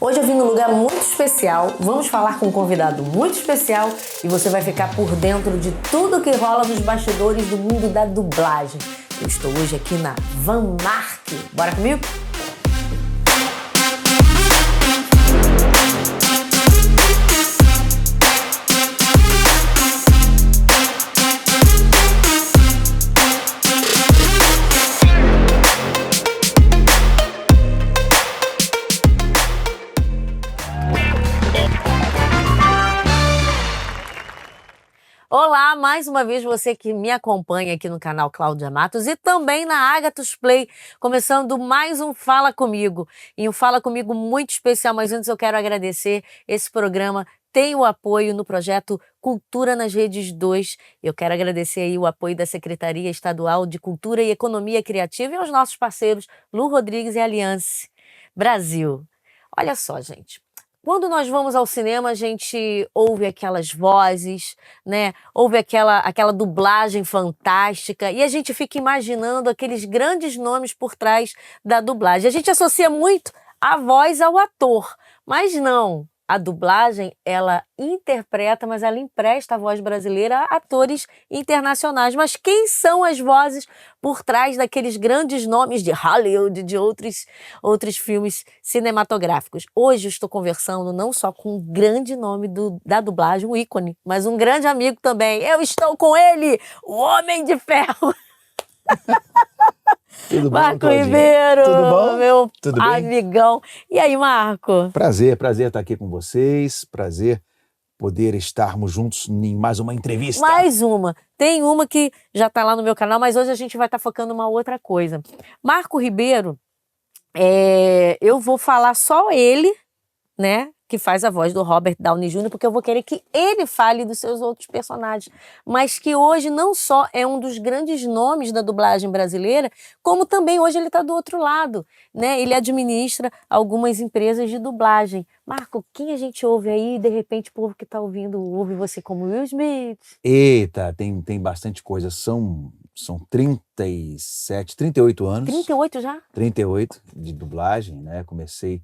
Hoje eu vim num lugar muito especial, vamos falar com um convidado muito especial e você vai ficar por dentro de tudo que rola nos bastidores do mundo da dublagem. Eu estou hoje aqui na Van Mark. Bora comigo? Olá, mais uma vez você que me acompanha aqui no canal Cláudia Matos e também na Agathos Play, começando mais um Fala Comigo. E um Fala Comigo muito especial, mas antes eu quero agradecer. Esse programa tem o apoio no projeto Cultura nas Redes 2. Eu quero agradecer aí o apoio da Secretaria Estadual de Cultura e Economia Criativa e aos nossos parceiros Lu Rodrigues e Aliança Brasil. Olha só, gente. Quando nós vamos ao cinema, a gente ouve aquelas vozes, né? Ouve aquela dublagem fantástica e a gente fica imaginando aqueles grandes nomes por trás da dublagem. A gente associa muito a voz ao ator, mas não. A dublagem, ela interpreta, mas ela empresta a voz brasileira a atores internacionais. Mas quem são as vozes por trás daqueles grandes nomes de Hollywood, de outros filmes cinematográficos? Hoje eu estou conversando não só com um grande nome da dublagem, um ícone, mas um grande amigo também. Eu estou com ele, o Homem de Ferro. Tudo bom, Marco Claudinha? Ribeiro, Tudo bom? meu Tudo bem? amigão. E aí, Marco? Prazer estar aqui com vocês, prazer poder estarmos juntos em mais uma entrevista. Mais uma. Tem uma que já está lá no meu canal, mas hoje a gente vai estar focando em uma outra coisa. Marco Ribeiro, eu vou falar só ele, né, que faz a voz do Robert Downey Jr., porque eu vou querer que ele fale dos seus outros personagens, mas que hoje não só é um dos grandes nomes da dublagem brasileira, como também hoje ele está do outro lado, né? Ele administra algumas empresas de dublagem. Marco, quem a gente ouve aí, de repente o povo que está ouvindo ouve você como Will Smith? Eita, tem bastante coisa, são 38 anos. 38 já? 38 de dublagem, né? Comecei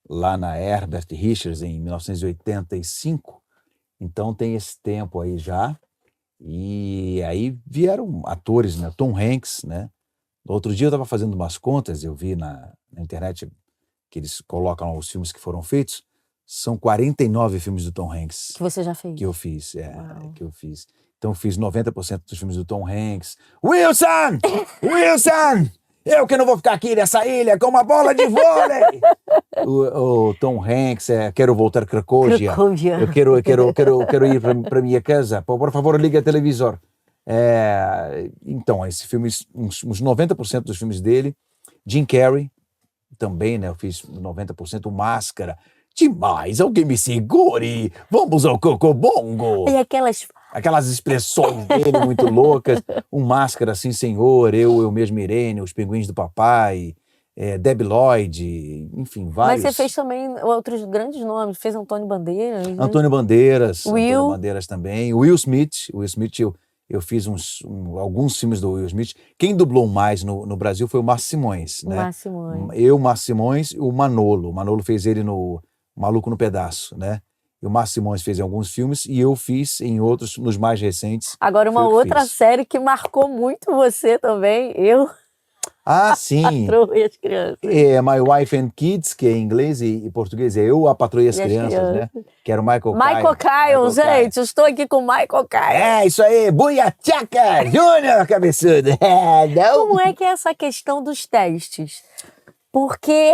lá na Herbert Richards em 1985, então tem esse tempo aí já, e aí vieram atores, né? Tom Hanks, né? Outro dia eu estava fazendo umas contas, eu vi na internet que eles colocam os filmes que foram feitos, são 49 filmes do Tom Hanks. Que você já fez? Que eu fiz, Uau. que eu fiz. Então eu fiz 90% dos filmes do Tom Hanks. Wilson! Wilson! Eu que não vou ficar aqui nessa ilha com uma bola de vôlei! O Tom Hanks, quero voltar a Cracóvia. Eu quero ir para minha casa. Por favor, liga o televisor. Então, esse filme, uns 90% dos filmes dele. Jim Carrey, também, né? Eu fiz 90%. Máscara. Demais, alguém me segure! Vamos ao Cocobongo! E Aquelas expressões dele muito loucas. Máscara, sim senhor, eu mesmo Irene, Os Pinguins do Papai, Debi Lloyd, enfim, vários. Mas você fez também outros grandes nomes, fez Antônio Bandeiras, né? Antônio Bandeiras, Will. Antônio Bandeiras também. Will Smith, eu fiz alguns filmes do Will Smith. Quem dublou mais no Brasil foi o Márcio Simões, né? Márcio Simões. Eu, Márcio Simões e o Manolo. O Manolo fez ele no Maluco no Pedaço, né? E o Márcio Simões fez em alguns filmes e eu fiz em outros, nos mais recentes. Agora, uma outra série que marcou muito você também, Ah, sim. Patroa e as Crianças. My Wife and Kids, que é em inglês e português, Eu, a Patroa e as Crianças, né? Que era o Michael Caine, gente, eu estou aqui com o Michael Caine. Isso aí, Buia Tchaca Júnior, cabeçudo. Como é que é essa questão dos testes? Porque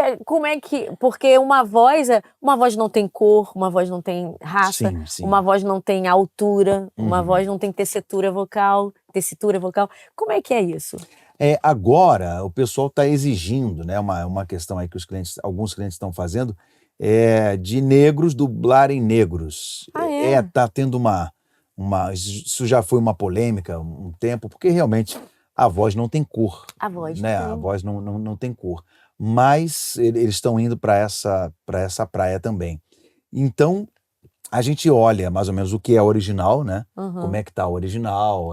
uma voz não tem cor, uma voz não tem raça, sim. uma voz não tem altura, uma voz não tem tessitura vocal. Como é que é isso? Agora, o pessoal está exigindo, né, uma questão aí que alguns clientes estão fazendo, de negros dublarem negros. Tá tendo isso já foi uma polêmica um tempo, porque realmente a voz não tem cor. A voz, né? A voz não tem cor. Mas eles estão indo para essa praia também. Então, a gente olha mais ou menos o que é original, né? Como é que está o original,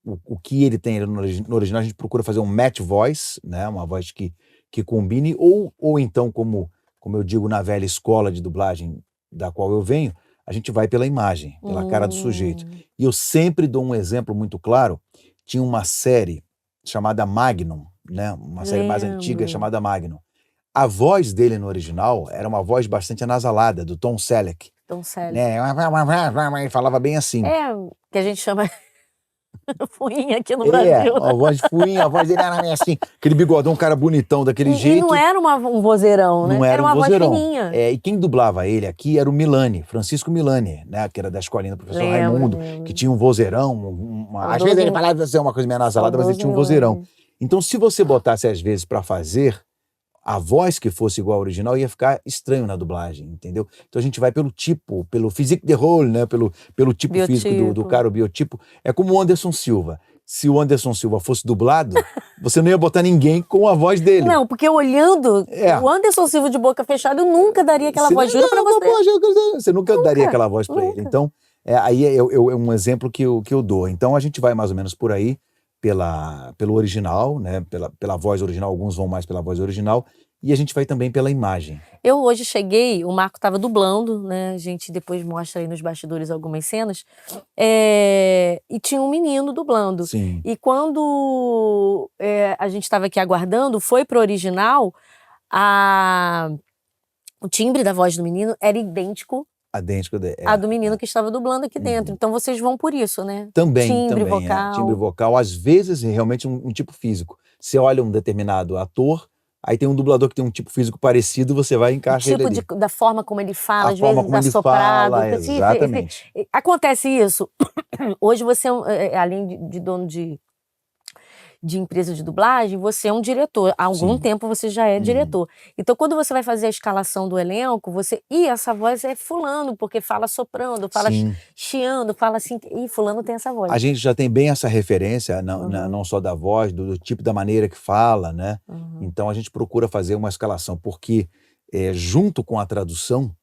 o que ele tem no original, a gente procura fazer um match voice, né? Uma voz que combine, ou então, como como eu digo na velha escola de dublagem da qual eu venho, a gente vai pela imagem, pela cara do sujeito. E eu sempre dou um exemplo muito claro. Tinha uma série chamada Magnum, né? Uma série mais antiga chamada Magnum. A voz dele no original era uma voz bastante anasalada, do Tom Selleck. Tom Selleck. Né? Ele falava bem assim. É, que a gente chama fuinha aqui no Brasil. A voz de fuinha, a voz dele era meio assim, aquele bigodão, um cara bonitão daquele jeito. E não era um vozeirão, né? Não era uma vozeirão. Voz fininha. E quem dublava ele aqui era o Milani, Francisco Milani, né? Que era da escolinha do professor Raimundo, que tinha um vozeirão. Às vezes ele falava assim, uma coisa meio anasalada, mas ele tinha um vozeirão. Então, se você botasse às vezes para fazer a voz que fosse igual ao original, ia ficar estranho na dublagem, entendeu? Então a gente vai pelo tipo, pelo physique de rôle, né? Pelo tipo físico do cara, o biotipo. É como o Anderson Silva. Se o Anderson Silva fosse dublado, você não ia botar ninguém com a voz dele. Não, porque olhando o Anderson Silva de boca fechada, eu nunca daria aquela voz, juro pra você. Você nunca daria aquela voz pra ele. Então, aí é um exemplo que eu dou. Então a gente vai mais ou menos por aí, pelo original, né? Pela voz original, alguns vão mais pela voz original, e a gente vai também pela imagem. Eu hoje cheguei, o Marco estava dublando, né? A gente depois mostra aí nos bastidores algumas cenas, e tinha um menino dublando. Sim. E quando a gente estava aqui aguardando, foi pro original, o timbre da voz do menino era idêntico a do menino que estava dublando aqui dentro. Então vocês vão por isso, né? Também, timbre vocal. Timbre vocal, às vezes realmente um tipo físico. Você olha um determinado ator, aí tem um dublador que tem um tipo físico parecido, você vai e encaixa ele ali. Da forma como ele fala, A às forma vezes como ele soprado. fala, exatamente. Acontece isso. Hoje você, além de dono de empresa de dublagem, você é um diretor. Há algum tempo você já é diretor. Então, quando você vai fazer a escalação do elenco, essa voz é fulano, porque fala soprando, fala chiando, fala assim, fulano tem essa voz. A gente já tem bem essa referência, não só da voz, do tipo, da maneira que fala, né? Então, a gente procura fazer uma escalação, porque junto com a tradução,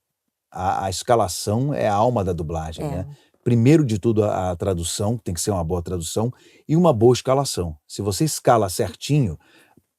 a escalação é a alma da dublagem, né? Primeiro de tudo, a tradução, tem que ser uma boa tradução, e uma boa escalação. Se você escala certinho,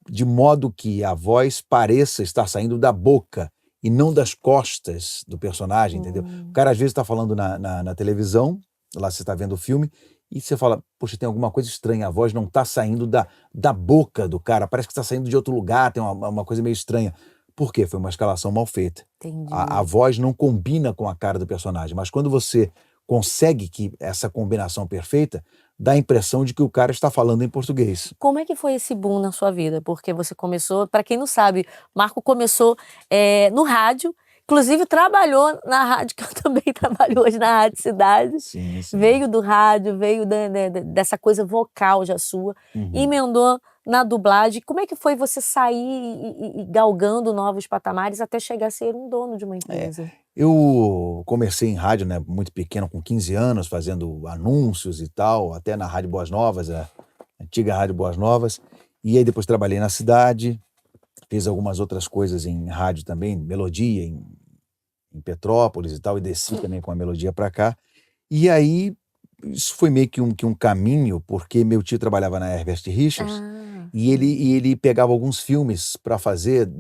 de modo que a voz pareça estar saindo da boca e não das costas do personagem, entendeu? O cara às vezes está falando na televisão, lá você está vendo o filme, e você fala, poxa, tem alguma coisa estranha, a voz não está saindo da boca do cara, parece que está saindo de outro lugar, tem uma coisa meio estranha. Por quê? Foi uma escalação mal feita. A voz não combina com a cara do personagem, mas quando você consegue que essa combinação perfeita, dá a impressão de que o cara está falando em português. Como é que foi esse boom na sua vida? Porque você começou, para quem não sabe, Marco começou no rádio, inclusive trabalhou na rádio, que eu também trabalho hoje na Rádio Cidade. Sim. Veio do rádio, veio dessa coisa vocal já sua, emendou na dublagem. Como é que foi você sair e galgando novos patamares até chegar a ser um dono de uma empresa? Eu comecei em rádio, né, muito pequeno, com 15 anos, fazendo anúncios e tal, até na Rádio Boas Novas, a antiga Rádio Boas Novas. E aí depois trabalhei na cidade, fiz algumas outras coisas em rádio também, melodia em Petrópolis e tal, e desci também com a melodia para cá. E aí isso foi meio que um caminho, porque meu tio trabalhava na Herbert Richards, e ele pegava alguns filmes para fazer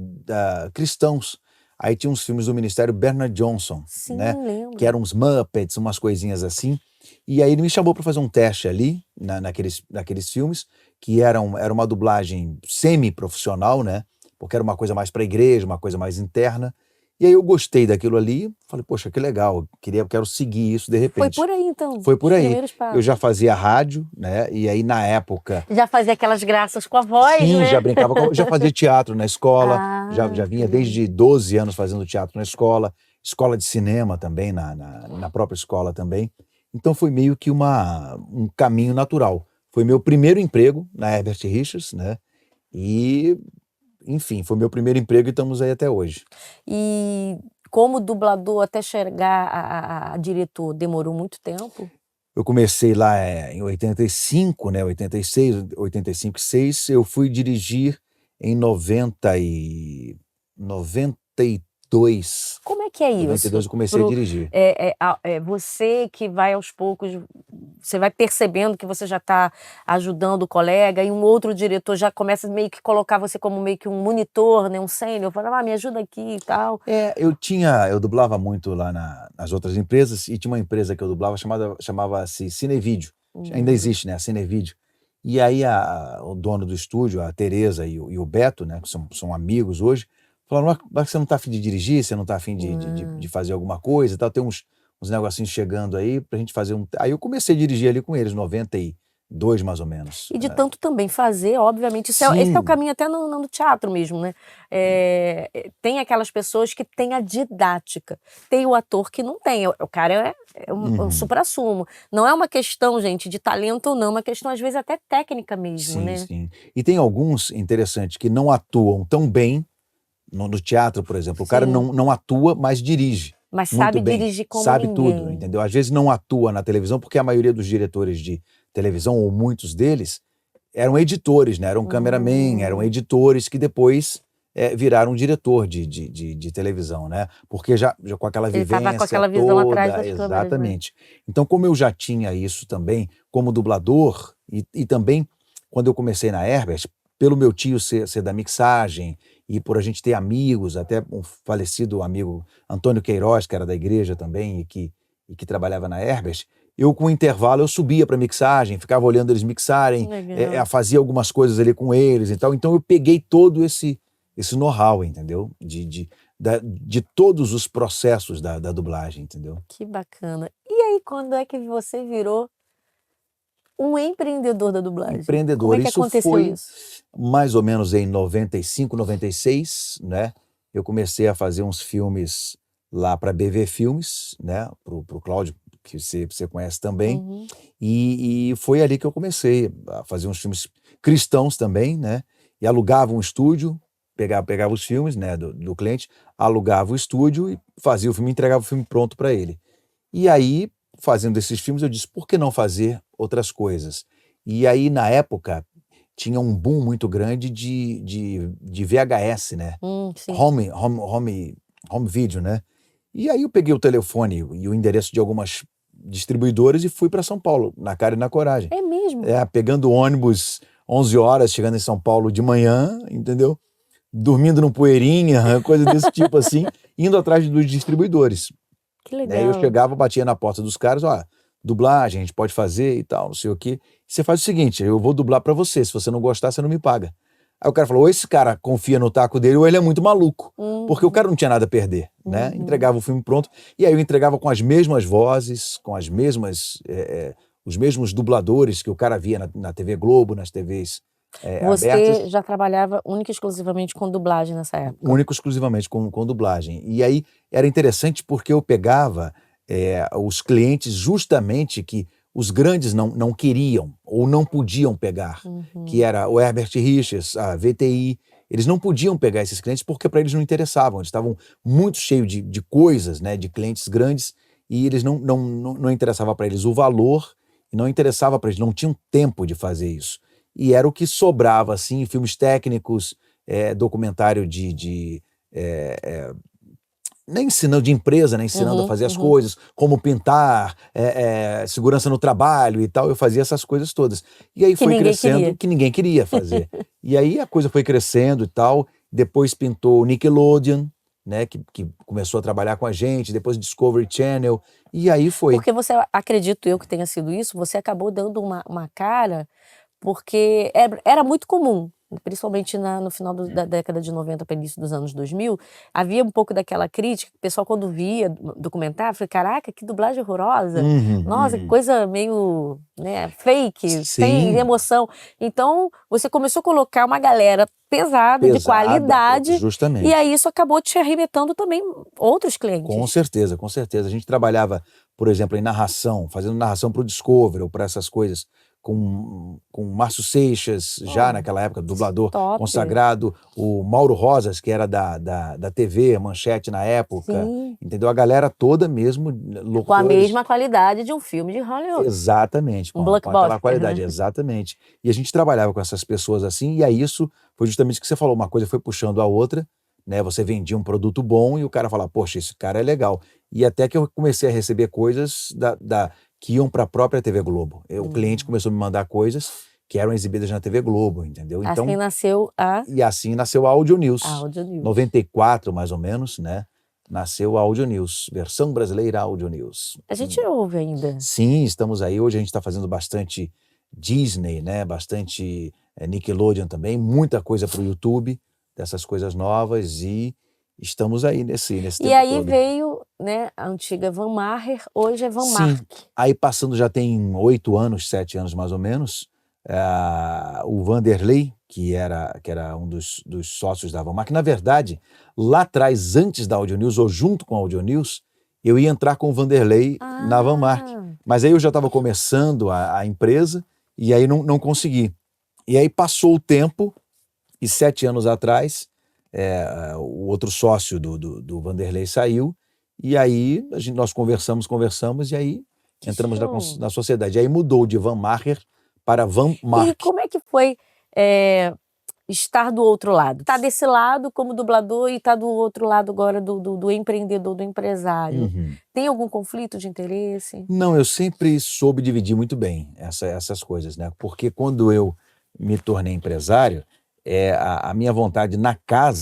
cristãos. Aí tinha uns filmes do Ministério Bernard Johnson, né? Lembro. Que eram uns Muppets, umas coisinhas assim. E aí ele me chamou para fazer um teste ali, naqueles filmes, que era uma dublagem semi-profissional, né? Porque era uma coisa mais para a igreja, uma coisa mais interna. E aí eu gostei daquilo ali, falei, poxa, que legal, quero seguir isso de repente. Foi por aí, então? Foi por aí. Eu já fazia rádio, né? E aí na época... Já fazia aquelas graças com a voz, sim, né? já brincava, já fazia teatro na escola, já vinha desde 12 anos fazendo teatro na escola de cinema também, na própria escola também. Então foi meio que um caminho natural. Foi meu primeiro emprego na Herbert Richards, né? E... enfim, foi meu primeiro emprego e estamos aí até hoje. E como dublador até chegar a diretor, demorou muito tempo? Eu comecei lá em 85, né, 86, 85, 86. Eu fui dirigir em 92. Como é é que é Em isso? 92 eu comecei a dirigir. Você que vai aos poucos, você vai percebendo que você já está ajudando o colega e um outro diretor já começa meio que colocar você como meio que um monitor, né, um sênior, fala, me ajuda aqui e tal. Eu dublava muito lá nas outras empresas e tinha uma empresa que eu dublava chamava-se Cinevídeo. Ainda existe, né, a Cinevídeo. E aí o dono do estúdio, a Tereza e o Beto, né, que são amigos hoje, falaram, mas você não está afim de dirigir, você não está afim de fazer alguma coisa e tal, tem uns negocinhos chegando aí pra gente fazer um... Aí eu comecei a dirigir ali com eles, 92 mais ou menos. E de tanto também fazer, obviamente, esse é o Sim. caminho até no teatro mesmo, né? Tem aquelas pessoas que têm a didática, tem o ator que não tem, o cara é um suprassumo. Não é uma questão, gente, de talento ou não, é uma questão às vezes até técnica mesmo, né? Sim. E tem alguns interessantes que não atuam tão bem no teatro, por exemplo. O cara não atua, mas dirige. Mas muito sabe bem. dirigir como Sabe ninguém. tudo, entendeu? Às vezes não atua na televisão, porque a maioria dos diretores de televisão, ou muitos deles, eram editores, né? Eram cameraman, eram editores que depois viraram diretor de televisão, né? Porque já com aquela Ele vivência tava com aquela visão atrás das câmeras, né? exatamente. Então, como eu já tinha isso também, como dublador, e também quando eu comecei na Herbert, pelo meu tio ser da mixagem, e por a gente ter amigos, até um falecido amigo, Antônio Queiroz, que era da igreja também, e que trabalhava na Herbert, eu com o intervalo eu subia para mixagem, ficava olhando eles mixarem, fazia algumas coisas ali com eles e tal. Então eu peguei todo esse know-how, entendeu? De todos os processos da dublagem, entendeu? Que bacana. E aí, quando é que você virou um empreendedor da dublagem? Empreendedor. Como é que aconteceu isso? Mais ou menos em 95, 96, né? Eu comecei a fazer uns filmes lá para BV Filmes, né? Pro Cláudio, que você conhece também. E foi ali que eu comecei a fazer uns filmes cristãos também, né? E alugava um estúdio, pegava os filmes, né, do cliente, alugava o estúdio e fazia o filme, entregava o filme pronto para ele. E aí, fazendo esses filmes, eu disse, por que não fazer outras coisas? E aí, na época, tinha um boom muito grande de VHS, né? Sim. Home video, né? E aí eu peguei o telefone e o endereço de algumas distribuidoras e fui para São Paulo, na cara e na coragem. É mesmo? Pegando ônibus 11 horas, chegando em São Paulo de manhã, entendeu? Dormindo no Poeirinha, coisa desse tipo assim, indo atrás dos distribuidores. Que legal. Eu chegava, batia na porta dos caras, dublagem, a gente pode fazer e tal, não sei o quê. Você faz o seguinte, eu vou dublar pra você, se você não gostar, você não me paga. Aí o cara falou, ou esse cara confia no taco dele, ou ele é muito maluco. Porque o cara não tinha nada a perder, né? Entregava o filme pronto, e aí eu entregava com as mesmas vozes, com as mesmas, os mesmos dubladores que o cara via na TV Globo, nas TVs Você abertas. já trabalhava única e exclusivamente com dublagem nessa época? Único exclusivamente com dublagem. E aí era interessante porque eu pegava os clientes justamente que os grandes não queriam ou não podiam pegar, que era o Herbert Richards, a VTI. Eles não podiam pegar esses clientes porque para eles não interessavam. Eles estavam muito cheios de coisas, né, de clientes grandes, e eles não interessava para eles o valor, e não interessava para eles, não tinham tempo de fazer isso. E era o que sobrava, assim, filmes técnicos, documentário nem ensinando de empresa, né? Ensinando a fazer as coisas, como pintar, segurança no trabalho e tal. Eu fazia essas coisas todas. E aí foi crescendo, que ninguém queria fazer. E aí a coisa foi crescendo e tal. Depois pintou o Nickelodeon, né? Que começou a trabalhar com a gente. Depois Discovery Channel. E aí foi. Porque você, acredito eu que tenha sido isso, você acabou dando uma cara, porque era muito comum, principalmente no final da década de 90 para o início dos anos 2000, havia um pouo daquela crítica, o pessoal quando via documentário, falei, caraca, que dublagem horrorosa, nossa, que coisa meio, né, fake, sem emoção. Então, você começou a colocar uma galera pesada, de qualidade, justamente. E aí isso acabou te arremetando também outros clientes. Com certeza, com certeza. A gente trabalhava, por exemplo, em narração, fazendo narração para o Discovery ou para essas coisas, com Márcio Seixas, já naquela época, dublador consagrado, o Mauro Rosas, que era da TV, Manchete na época, entendeu? A galera toda mesmo, locutores. Com a mesma qualidade de um filme de Hollywood. Exatamente, com aquela qualidade, exatamente. E a gente trabalhava com essas pessoas assim, e aí isso foi justamente o que você falou, uma coisa foi puxando a outra, né? Você vendia um produto bom e o cara falava, poxa, esse cara é legal. E até que eu comecei a receber coisas que iam para a própria TV Globo. O cliente começou a me mandar coisas que eram exibidas na TV Globo, entendeu? Assim Então, nasceu a e assim nasceu a Audio News. Audio News. 94, mais ou menos, né? Nasceu a Audio News, versão brasileira Audio News. A gente ouve ainda. Sim, estamos aí. Hoje a gente está fazendo bastante Disney, né? Bastante Nickelodeon também, muita coisa para o YouTube, dessas coisas novas, e estamos aí nesse E tempo aí todo. veio, né, a antiga Van Maher, hoje é Van Sim, Mark. aí passando já tem 8 anos, 7 anos mais ou menos, o Vanderlei, que era um dos sócios da Van Mark, na verdade, lá atrás, antes da Audio News, ou junto com a Audio News, eu ia entrar com o Vanderlei na Van Mark. Mas aí eu já estava começando a empresa e aí não consegui. E aí passou o tempo e 7 anos atrás, o outro sócio do Vanderlei saiu e aí nós conversamos e aí entramos na sociedade. E aí mudou de Van Maher para Van Mark. E como é que foi estar do outro lado? Tá desse lado como dublador e tá do outro lado agora do empreendedor, do empresário. Uhum. Tem algum conflito de interesse? Não, eu sempre soube dividir muito bem essas coisas, né? Porque quando eu me tornei empresário, a minha vontade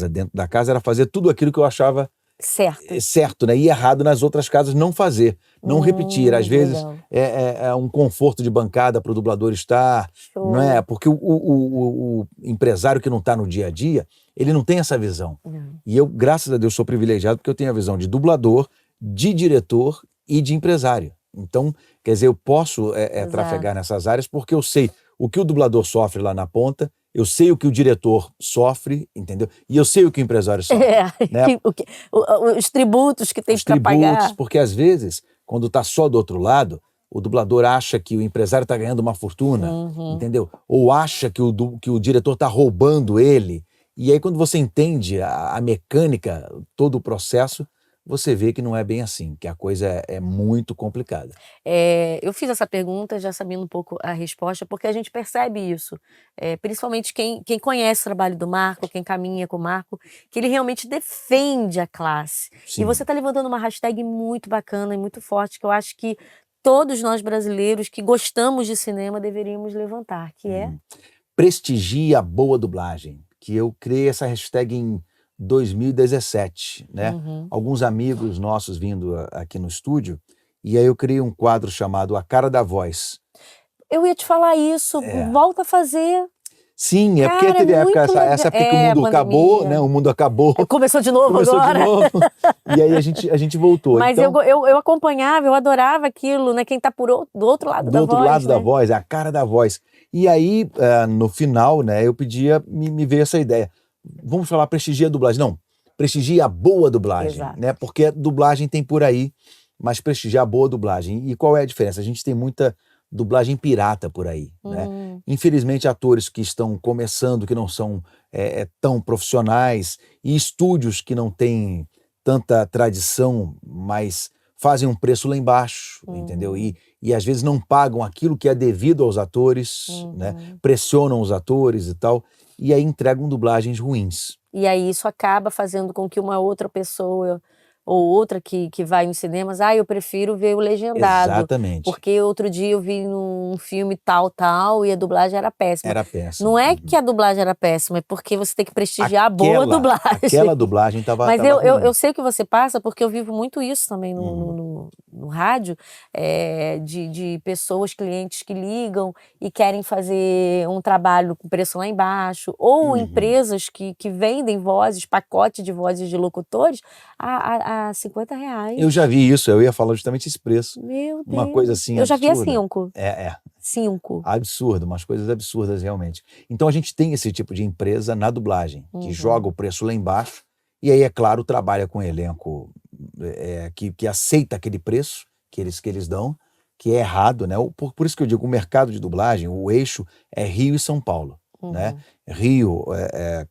dentro da casa, era fazer tudo aquilo que eu achava certo, né? E errado nas outras casas não fazer, não repetir. Às vezes legal. é um conforto de bancada para o dublador estar, Show. não é? Porque o empresário que não está no dia a dia, ele não tem essa visão. E eu, graças a Deus, sou privilegiado porque eu tenho a visão de dublador, de diretor e de empresário. Então, quer dizer, eu posso trafegar nessas áreas porque eu sei o que o dublador sofre lá na ponta, eu sei o que o diretor sofre, entendeu? E eu sei o que o empresário sofre. Né? Os tributos que tem para pagar. Porque às vezes, quando está só do outro lado, o dublador acha que o empresário está ganhando uma fortuna, entendeu? Ou acha que o diretor está roubando ele. E aí, quando você entende a mecânica, todo o processo, você vê que não é bem assim, que a coisa é muito complicada. Eu fiz essa pergunta já sabendo um pouco a resposta, porque a gente percebe isso, principalmente quem conhece o trabalho do Marco, quem caminha com o Marco, que ele realmente defende a classe. Sim. E você está levantando uma hashtag muito bacana e muito forte, que eu acho que todos nós brasileiros que gostamos de cinema deveríamos levantar, que é... Prestigie a boa dublagem, que eu criei essa hashtag em 2017, né? Alguns amigos nossos vindo aqui no estúdio, e aí eu criei um quadro chamado A Cara da Voz. Eu ia te falar isso, volta a fazer. Sim, porque teve essa época que o mundo acabou, né? O mundo acabou. Começou de novo agora. E aí a gente voltou. Mas então, eu acompanhava, eu adorava aquilo, né? Quem tá do outro lado da voz. Do outro lado né? da voz, é a cara da voz. E aí, no final, né, eu pedia, me veio essa ideia. Vamos falar prestigia a dublagem. Não, prestigia a boa dublagem, né? Porque a dublagem tem por aí, mas prestigia a boa dublagem. E qual é a diferença? A gente tem muita dublagem pirata por aí, né? Infelizmente, atores que estão começando, que não são tão profissionais, e estúdios que não têm tanta tradição, mas fazem um preço lá embaixo, entendeu? E às vezes não pagam aquilo que é devido aos atores, né? Pressionam os atores e tal, e aí entregam dublagens ruins. E aí isso acaba fazendo com que uma outra pessoa ou outra que vai nos cinemas, eu prefiro ver o legendado. Exatamente. Porque outro dia eu vi num filme tal, e a dublagem era péssima. Era péssima. Não é que a dublagem era péssima, é porque você tem que prestigiar a boa dublagem. Aquela dublagem estava Mas ruim. eu sei o que você passa, porque eu vivo muito isso também no rádio, de pessoas, clientes que ligam e querem fazer um trabalho com preço lá embaixo, ou empresas que vendem vozes, pacote de vozes de locutores, a R$50. Eu já vi isso, eu ia falar justamente esse preço. Meu Deus. Uma coisa assim Eu já vi a absurda. 5. 5. Absurdo, umas coisas absurdas realmente. Então a gente tem esse tipo de empresa na dublagem, que joga o preço lá embaixo, e aí, é claro, trabalha com elenco que aceita aquele preço que eles dão, que é errado, né? Por isso que eu digo, o mercado de dublagem, o eixo é Rio e São Paulo. Né? Rio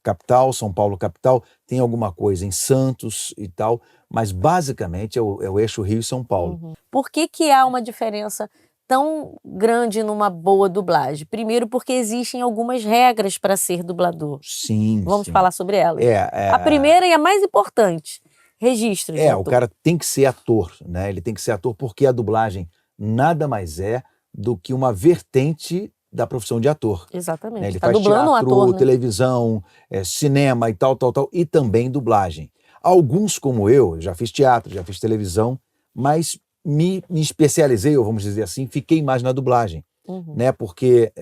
capital, São Paulo capital, tem alguma coisa em Santos e tal, mas basicamente é o eixo Rio e São Paulo. Por que há uma diferença tão grande numa boa dublagem? Primeiro, porque existem algumas regras para ser dublador. Sim, Vamos sim. falar sobre elas. É, A primeira e a mais importante, registro de o ator. cara tem que ser ator, né? Ele tem que ser ator porque a dublagem nada mais é do que uma vertente da profissão de ator, né? Exatamente. Ele Tá faz dublando um teatro, ator, né? televisão, cinema e tal, e também dublagem. Alguns, como eu, já fiz teatro, já fiz televisão, mas me especializei, ou vamos dizer assim, fiquei mais na dublagem, Uhum. né? Porque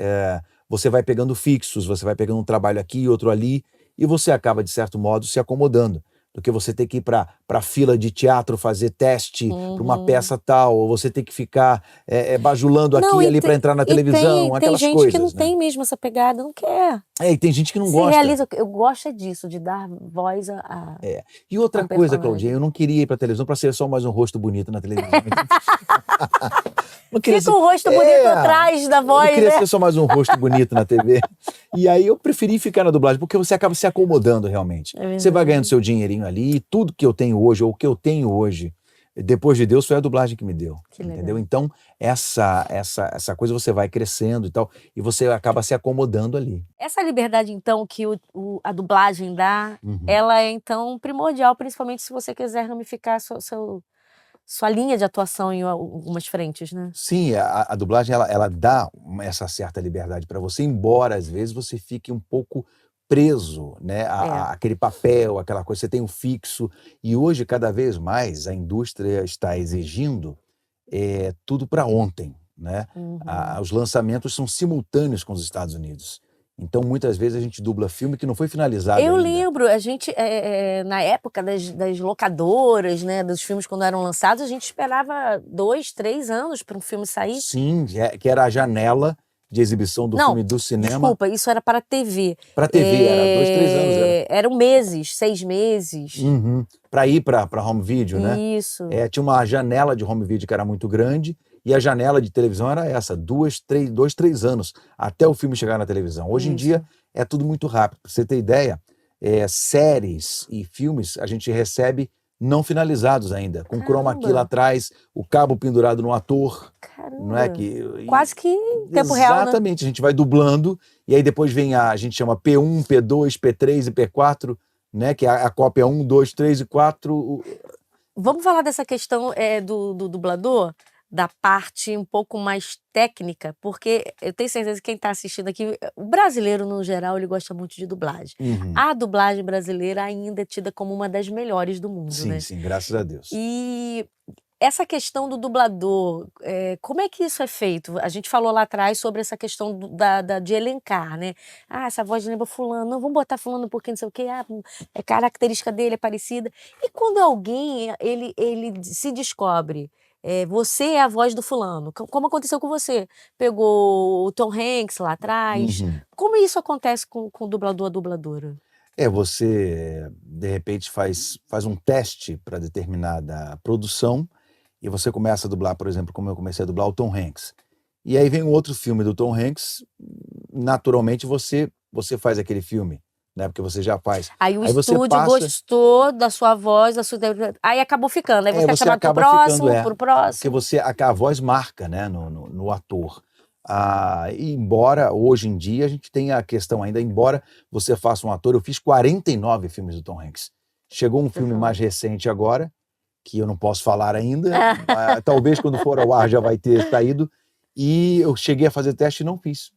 você vai pegando fixos, você vai pegando um trabalho aqui, outro ali, e você acaba, de certo modo, se acomodando. Do que você ter que ir para fila de teatro fazer teste para uma peça tal, ou você ter que ficar bajulando aqui Não, e ali para entrar na televisão, tem aquelas gente que não coisas, né? tem mesmo essa pegada, não quer. E tem gente que não Se gosta. realiza, eu gosto disso, de dar voz a E outra ao coisa, personagem. Claudinha, eu não queria ir para televisão para ser só mais um rosto bonito na televisão. Não queria Fica ser- um rosto bonito atrás da eu não voz, queria né? ser só mais um rosto bonito na TV. E aí eu preferi ficar na dublagem, porque você acaba se acomodando realmente. É Você vai verdade. ganhando seu dinheirinho ali, e tudo que eu tenho hoje, ou o que eu tenho hoje, depois de Deus, foi a dublagem que me deu. Que legal. Entendeu? Então, essa coisa você vai crescendo e tal, e você acaba se acomodando ali. Essa liberdade, então, que a dublagem dá, Uhum. ela é, então, primordial, principalmente se você quiser ramificar sua linha de atuação em algumas frentes, né? Sim, a dublagem ela dá essa certa liberdade para você, embora às vezes você fique um pouco preso, né, aquele papel, aquela coisa, você tem um fixo, e hoje cada vez mais a indústria está exigindo tudo para ontem, né? Uhum. Os lançamentos são simultâneos com os Estados Unidos. Então, muitas vezes a gente dubla filme que não foi finalizado Eu ainda. lembro, a gente, na época das locadoras, né, dos filmes quando eram lançados, a gente esperava 2, 3 anos para um filme sair. Sim, que era a janela de exibição do filme do cinema. Desculpa, isso era para TV. Para TV, era 2, 3 anos. Eram meses, 6 meses. Uhum. Para ir para home video, né? Isso. Tinha uma janela de home video que era muito grande, e a janela de televisão era essa, 2, 3 anos, até o filme chegar na televisão. Hoje em dia é tudo muito rápido. Para você ter ideia, séries e filmes a gente recebe não finalizados ainda, com chroma key lá atrás, o cabo pendurado no ator. Caramba. Não é quase que em tempo real, né? Exatamente, a gente vai dublando, e aí depois vem a gente chama P1, P2, P3 e P4, né? Que é a cópia 1, 2, 3 e 4. Vamos falar dessa questão do dublador, da parte um pouco mais técnica, porque eu tenho certeza que quem está assistindo aqui, o brasileiro no geral, ele gosta muito de dublagem. Uhum. A dublagem brasileira ainda é tida como uma das melhores do mundo, Sim, né? sim, graças a Deus. E essa questão do dublador, como é que isso é feito? A gente falou lá atrás sobre essa questão de elencar, né? Essa voz lembra fulano, não, vamos botar fulano porque não sei o quê, é característica dele, é parecida. E quando alguém, ele se descobre, você é a voz do fulano, como aconteceu com você? Pegou o Tom Hanks lá atrás. Uhum. Como isso acontece com o dublador, a dubladora? Você, de repente, faz um teste para determinada produção, e você começa a dublar, por exemplo, como eu comecei a dublar o Tom Hanks. E aí vem um outro filme do Tom Hanks, naturalmente você faz aquele filme, né? Porque você já faz. Aí o você estúdio passa... gostou da sua voz, aí acabou ficando. Aí você é chamado pro próximo, pro próximo. Porque a voz marca, né, no ator. E embora hoje em dia a gente tenha a questão ainda, embora você faça um ator, eu fiz 49 filmes do Tom Hanks. Chegou um filme mais recente agora, que eu não posso falar ainda, talvez quando for ao ar já vai ter saído, e eu cheguei a fazer teste e não fiz.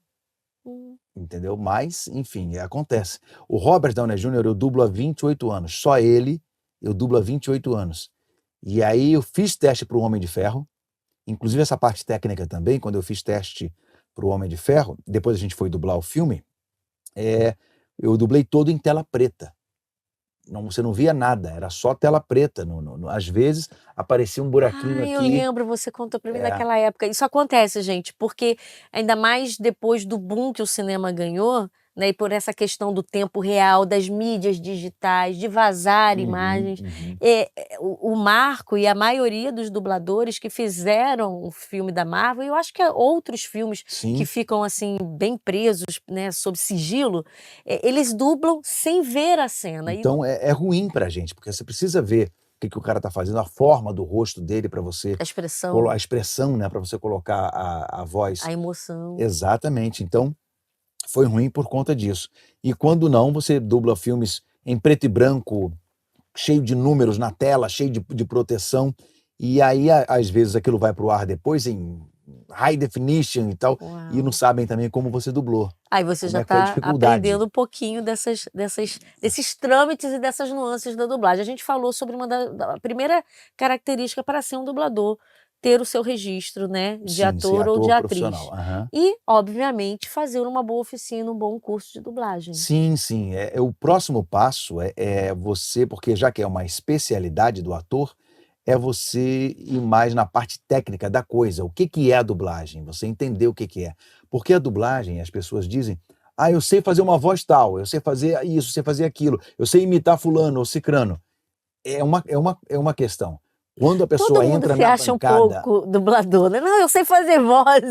Entendeu? Mas, enfim, acontece. O Robert Downey Jr. eu dublo há 28 anos, só ele eu dublo há 28 anos. E aí eu fiz teste para o Homem de Ferro, inclusive essa parte técnica também, quando eu fiz teste para o Homem de Ferro, depois a gente foi dublar o filme, eu dublei todo em tela preta. Você não via nada, era só tela preta. Às vezes aparecia um buraquinho aqui. Eu lembro, você contou pra mim daquela época. Isso acontece, gente, porque ainda mais depois do boom que o cinema ganhou, né, e por essa questão do tempo real, das mídias digitais, de vazar imagens. O Marco e a maioria dos dubladores que fizeram o filme da Marvel, e eu acho que outros filmes que ficam assim bem presos, né, sob sigilo, eles dublam sem ver a cena. Então é ruim pra gente, porque você precisa ver que o cara tá fazendo, a forma do rosto dele para você, A a expressão, né, para você colocar a voz. a emoção. Exatamente. Então, foi ruim por conta disso. E quando não, você dubla filmes em preto e branco, cheio de números na tela, cheio de proteção, e aí às vezes aquilo vai pro ar depois em high definition e tal, e não Uau. sabem também como você dublou. Aí você Como já é que foi a está dificuldade. aprendendo um pouquinho desses trâmites e dessas nuances da dublagem. A gente falou sobre uma da primeira característica para ser um dublador, ter o seu registro, né, de Sim, ser ator ou de ator atriz. profissional. Aham. E, obviamente, fazer uma boa oficina, um bom curso de dublagem. Sim, sim. O próximo passo é você, porque já que é uma especialidade do ator, é você ir mais na parte técnica da coisa. O que é a dublagem? Você entender o que é. Porque a dublagem, as pessoas dizem, ah, eu sei fazer uma voz tal, eu sei fazer isso, eu sei fazer aquilo, eu sei imitar fulano ou cicrano. É uma questão. Quando a Todo pessoa mundo entra se na acha um bancada, pouco dublador, né? Não, eu sei fazer voz.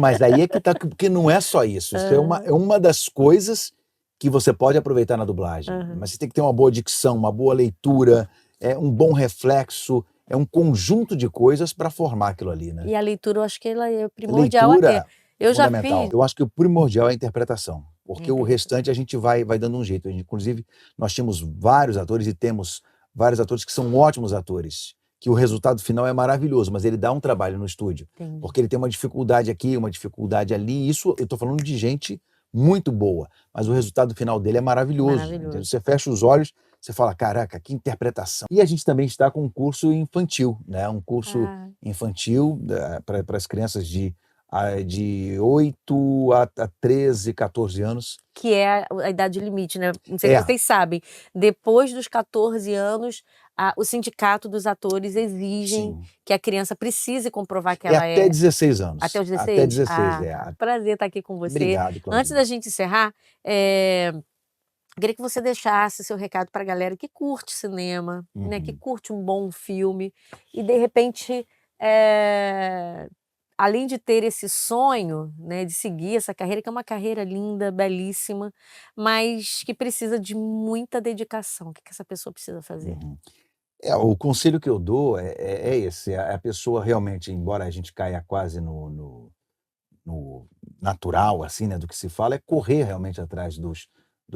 mas aí é que tá, porque não é só isso. Isso é uma das coisas que você pode aproveitar na dublagem. Mas você tem que ter uma boa dicção, uma boa leitura, um bom reflexo, é um conjunto de coisas para formar aquilo ali, né? E a leitura, eu acho que ela é primordial Leitura até. Eu já fundamental. fiz. Eu acho que o primordial é a interpretação, porque o restante a gente vai dando um jeito. Inclusive, nós tínhamos vários atores e temos vários atores que são ótimos atores, que o resultado final é maravilhoso, mas ele dá um trabalho no estúdio, Entendi. porque ele tem uma dificuldade aqui, uma dificuldade ali. Isso eu estou falando de gente muito boa, mas o resultado final dele é maravilhoso. Maravilhoso. Você fecha os olhos, você fala, caraca, que interpretação. E a gente também está com um curso infantil, né? Um curso infantil para as crianças de 8 a 13, 14 anos. Que é a idade limite, né? Não sei se vocês sabem. Depois dos 14 anos, o sindicato dos atores exigem Sim. que a criança precise comprovar que ela até 16 anos. Até os 16? Até 16, Tá. Prazer estar aqui com você. Obrigado, Claudinha. Antes da gente encerrar, queria que você deixasse seu recado para a galera que curte cinema, né? Que curte um bom filme e, de repente, além de ter esse sonho, né, de seguir essa carreira, que é uma carreira linda, belíssima, mas que precisa de muita dedicação. O que essa pessoa precisa fazer? O conselho que eu dou é esse, a pessoa realmente, embora a gente caia quase no natural, assim, né, do que se fala, é correr realmente atrás dos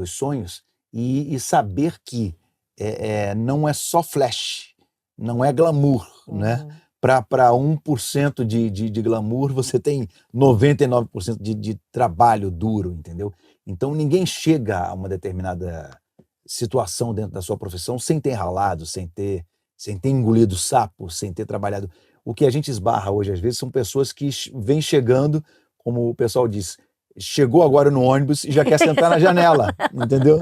sonhos e saber que não é só flash, não é glamour, né? Para 1% de glamour, você tem 99% de trabalho duro, entendeu? Então, ninguém chega a uma determinada situação dentro da sua profissão sem ter ralado, sem ter engolido sapo, sem ter trabalhado. O que a gente esbarra hoje, às vezes, são pessoas que vêm chegando, como o pessoal diz, chegou agora no ônibus e já quer sentar na janela, entendeu?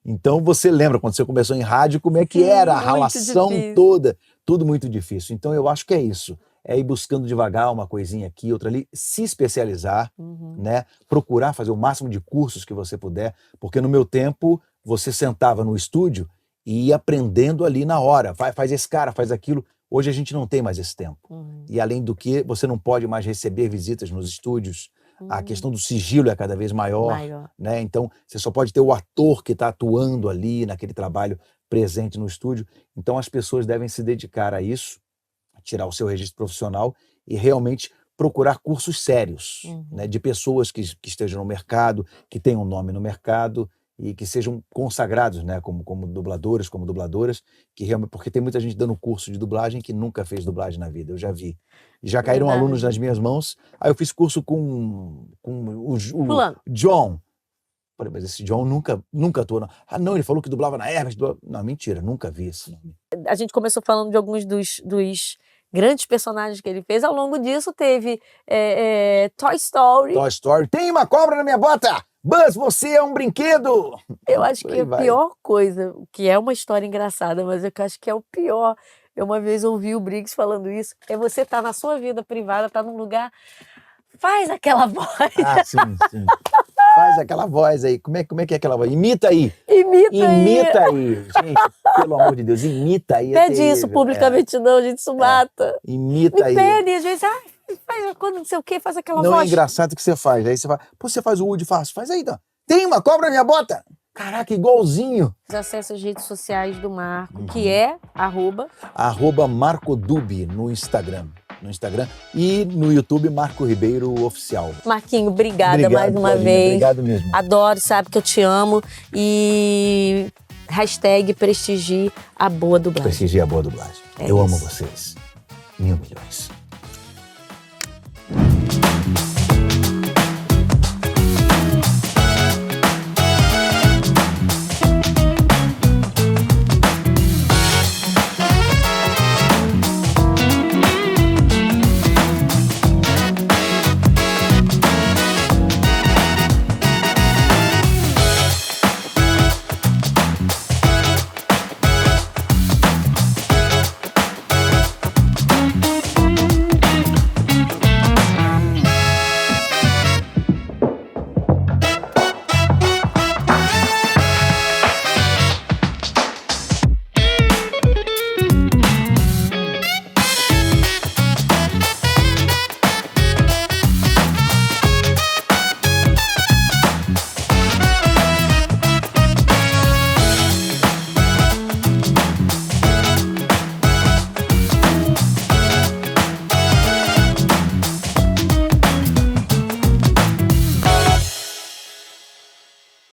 Então, você lembra, quando você começou em rádio, como é que era a ralação toda, tudo muito difícil. Então, eu acho que é isso, é ir buscando devagar uma coisinha aqui, outra ali, se especializar, né? Procurar fazer o máximo de cursos que você puder, porque no meu tempo, você sentava no estúdio e ia aprendendo ali na hora, faz esse cara, faz aquilo. Hoje a gente não tem mais esse tempo. E além do que, você não pode mais receber visitas nos estúdios, a questão do sigilo é cada vez maior, né? Então, você só pode ter o ator que está atuando ali naquele trabalho presente no estúdio. Então, as pessoas devem se dedicar a isso, tirar o seu registro profissional e realmente procurar cursos sérios, né? De pessoas que estejam no mercado, que tenham nome no mercado e que sejam consagrados, né? Como dubladores, como dubladoras, que realmente, porque tem muita gente dando curso de dublagem que nunca fez dublagem na vida, eu já vi. E já caíram alunos nas minhas mãos. Aí eu fiz curso com o John. Falei, mas esse John nunca atuou. Não. Ah, não, ele falou que dublava na Herbert. Não, mentira, nunca vi esse nome. A gente começou falando de alguns dos grandes personagens que ele fez. Ao longo disso, teve Toy Story. Toy Story. Tem uma cobra na minha bota! Buzz, você é um brinquedo! Eu acho que a pior coisa, que é uma história engraçada, mas eu acho que é o pior. Eu uma vez ouvi o Briggs falando isso, é você estar na sua vida privada, estar num lugar, faz aquela voz. Ah, sim. Faz aquela voz aí. Como é que é aquela voz? Imita aí. Imita aí. Gente, pelo amor de Deus, imita aí. Pede isso publicamente não, gente, isso mata. Imita aí. Me pede, às vezes, faz quando não sei o que, faz aquela voz. Não é engraçado o que você faz. Aí você faz, pô, você faz o Woody, faz aí, então. Tem uma cobra na minha bota! Caraca, igualzinho! Acesse as redes sociais do Marco, que é @MarcoDub no Instagram. E no YouTube, Marco Ribeiro Oficial. Marquinho, obrigada Obrigado, mais uma Claudinha, vez. Obrigado mesmo. Adoro, sabe que eu te amo. E #prestigie a boa dublagem. Prestigie a boa dublagem. É Eu amo isso. vocês. 1.000 milhões.